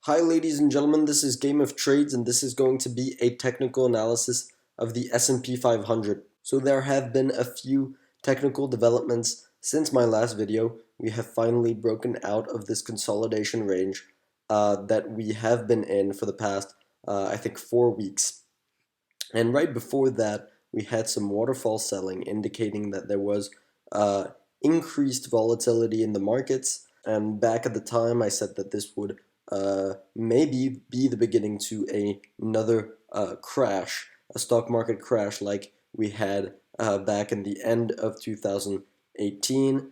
Hi ladies and gentlemen, this is Game of Trades and this is going to be a technical analysis of the S&P 500. So there have been a few technical developments since my last video. We have finally broken out of this consolidation range that we have been in for the past, I think, 4 weeks. And right before that, we had some waterfall selling indicating that there was increased volatility in the markets. And back at the time, I said that this would maybe be the beginning to another crash, a stock market crash like we had back in the end of 2018.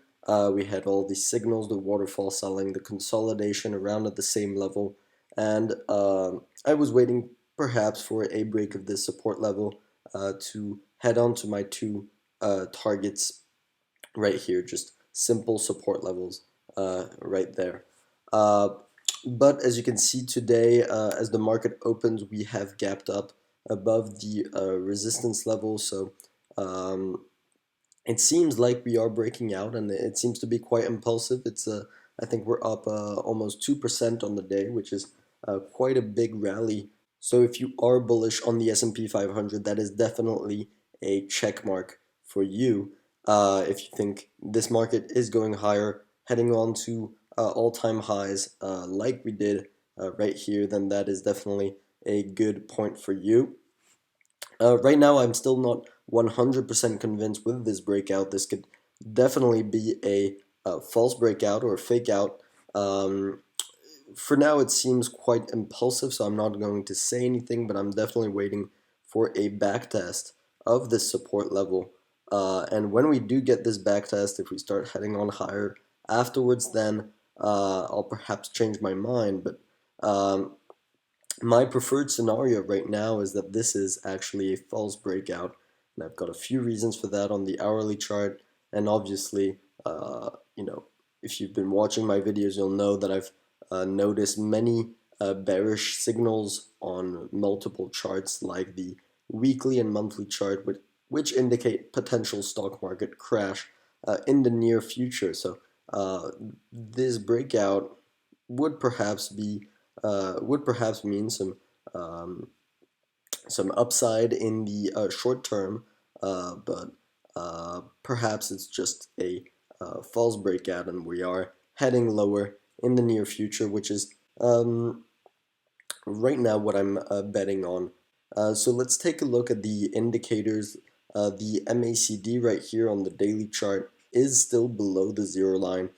We had all these signals, the waterfall selling, the consolidation around at the same level, and I was waiting perhaps for a break of this support level to head on to my two targets right here, just simple support levels right there. But as you can see today, as the market opens, we have gapped up above the resistance level. So it seems like we are breaking out, and it seems to be quite impulsive. I think we're up almost 2% on the day, which is quite a big rally. So if you are bullish on the S&P 500, that is definitely a check mark for you. If you think this market is going higher, heading on to all-time highs like we did right here, then that is definitely a good point for you. Right now, I'm still not 100% convinced with this breakout. This could definitely be a false breakout or a fake out. For now, it seems quite impulsive, so I'm not going to say anything, but I'm definitely waiting for a backtest of this support level. And when we do get this backtest, if we start heading on higher afterwards, then I'll perhaps change my mind. But my preferred scenario right now is that this is actually a false breakout, and I've got a few reasons for that on the hourly chart. And obviously, if you've been watching my videos, you'll know that I've noticed many bearish signals on multiple charts, like the weekly and monthly chart, which indicate potential stock market crash in the near future. So this breakout would perhaps mean some upside in the short term, but perhaps it's just a false breakout, and we are heading lower in the near future, which is right now what I'm betting on. So let's take a look at the indicators. The MACD right here on the daily chart is still below the zero line.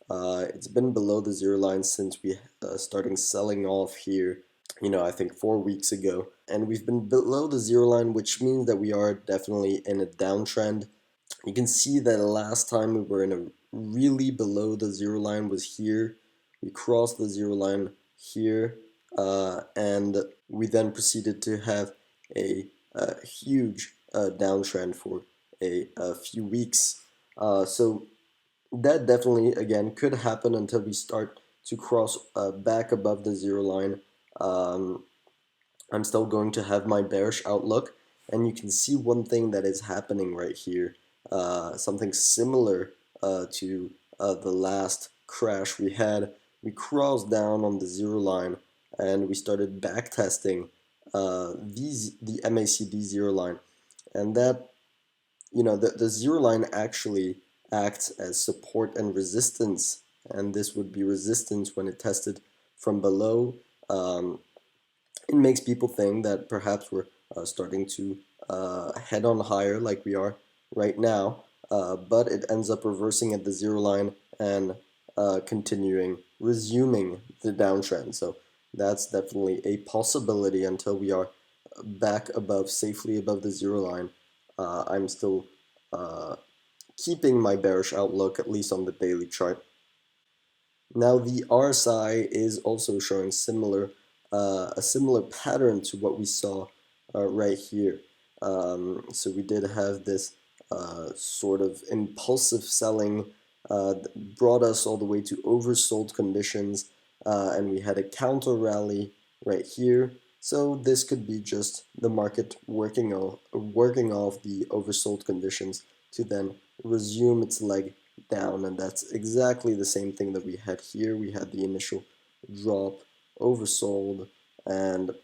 It's been below the zero line since we starting selling off here, I think 4 weeks ago. And we've been below the zero line, which means that we are definitely in a downtrend. You can see that last time we were in a really below the zero line was here. We crossed the zero line here, and we then proceeded to have a huge downtrend for a few weeks. So that definitely, again, could happen until we start to cross back above the zero line. I'm still going to have my bearish outlook, and you can see one thing that is happening right here, something similar to the last crash we had. We crossed down on the zero line, and we started backtesting the MACD zero line, and that, the zero line actually acts as support and resistance, and this would be resistance when it tested from below. It makes people think that perhaps we're starting to head on higher like we are right now, but it ends up reversing at the zero line and resuming the downtrend. So that's definitely a possibility until we are back safely above the zero line. I'm still keeping my bearish outlook, at least on the daily chart. Now the RSI is also showing a similar pattern to what we saw right here. So we did have this sort of impulsive selling that brought us all the way to oversold conditions, and we had a counter rally right here. So this could be just the market working off the oversold conditions to then resume its leg down, and that's exactly the same thing that we had here. We had the initial drop, oversold, and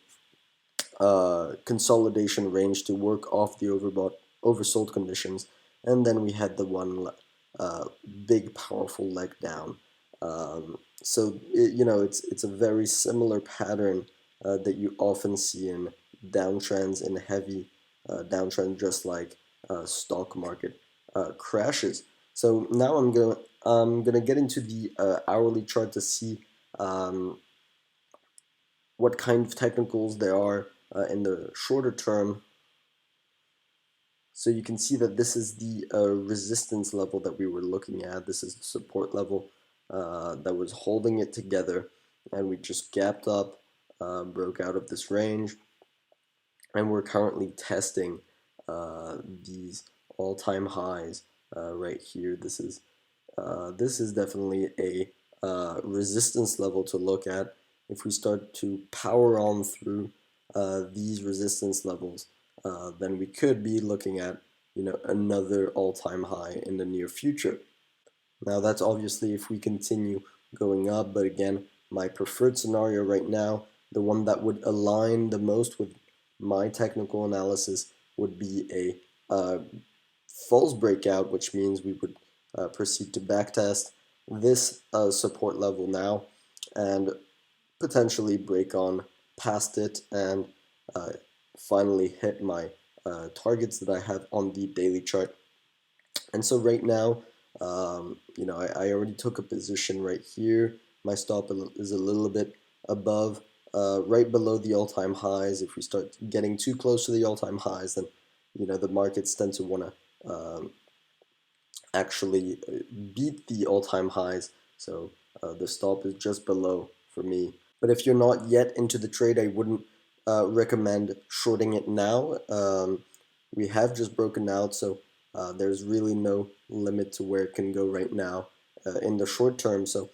consolidation range to work off the overbought, oversold conditions, and then we had the one big powerful leg down. It's a very similar pattern that you often see in downtrends, in heavy downtrends, just like stock market crashes. So now I'm gonna get into the hourly chart to see what kind of technicals there are in the shorter term. So you can see that this is the resistance level that we were looking at. This is the support level that was holding it together, and we just gapped up, broke out of this range, and we're currently testing these all-time highs right here. This is definitely a resistance level to look at. If we start to power on through these resistance levels, then we could be looking at another all-time high in the near future. Now that's obviously if we continue going up, but again, my preferred scenario right now, the one that would align the most with my technical analysis, would be a false breakout, which means we would proceed to backtest this support level now and potentially break on past it and finally hit my targets that I have on the daily chart. And so right now, I already took a position right here. My stop is a little bit above, right below the all-time highs. If we start getting too close to the all-time highs, then the markets tend to want to actually beat the all-time highs. So the stop is just below for me. But if you're not yet into the trade, I wouldn't recommend shorting it now. We have just broken out, so there's really no limit to where it can go right now in the short term. So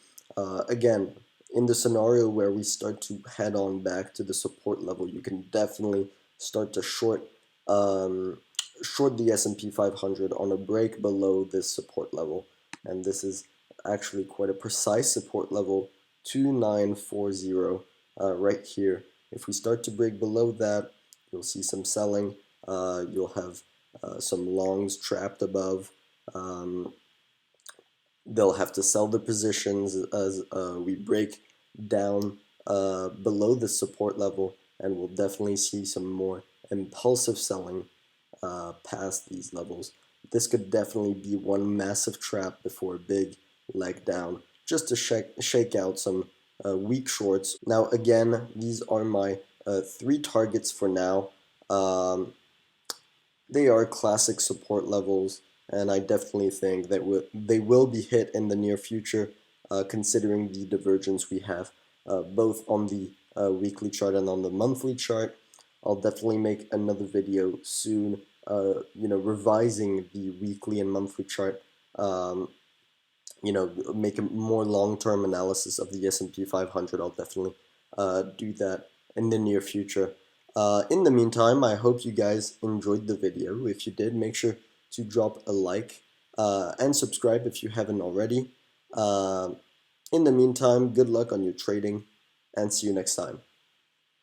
again, in the scenario where we start to head on back to the support level, you can definitely start to short the S&P 500 on a break below this support level. And this is actually quite a precise support level, 2940 right here. If we start to break below that, you'll see some selling. You'll have some longs trapped above. They'll have to sell the positions as we break down below the support level, and we'll definitely see some more impulsive selling past these levels. This could definitely be one massive trap before a big leg down, just to shake out some weak shorts. Now again, these are my 3 targets for now. They are classic support levels, and I definitely think that they will be hit in the near future, considering the divergence we have both on the weekly chart and on the monthly chart. I'll definitely make another video soon, revising the weekly and monthly chart, make a more long-term analysis of the S&P 500. I'll definitely do that in the near future. In the meantime, I hope you guys enjoyed the video. If you did, make sure to drop a like and subscribe if you haven't already. In the meantime, good luck on your trading, and see you next time.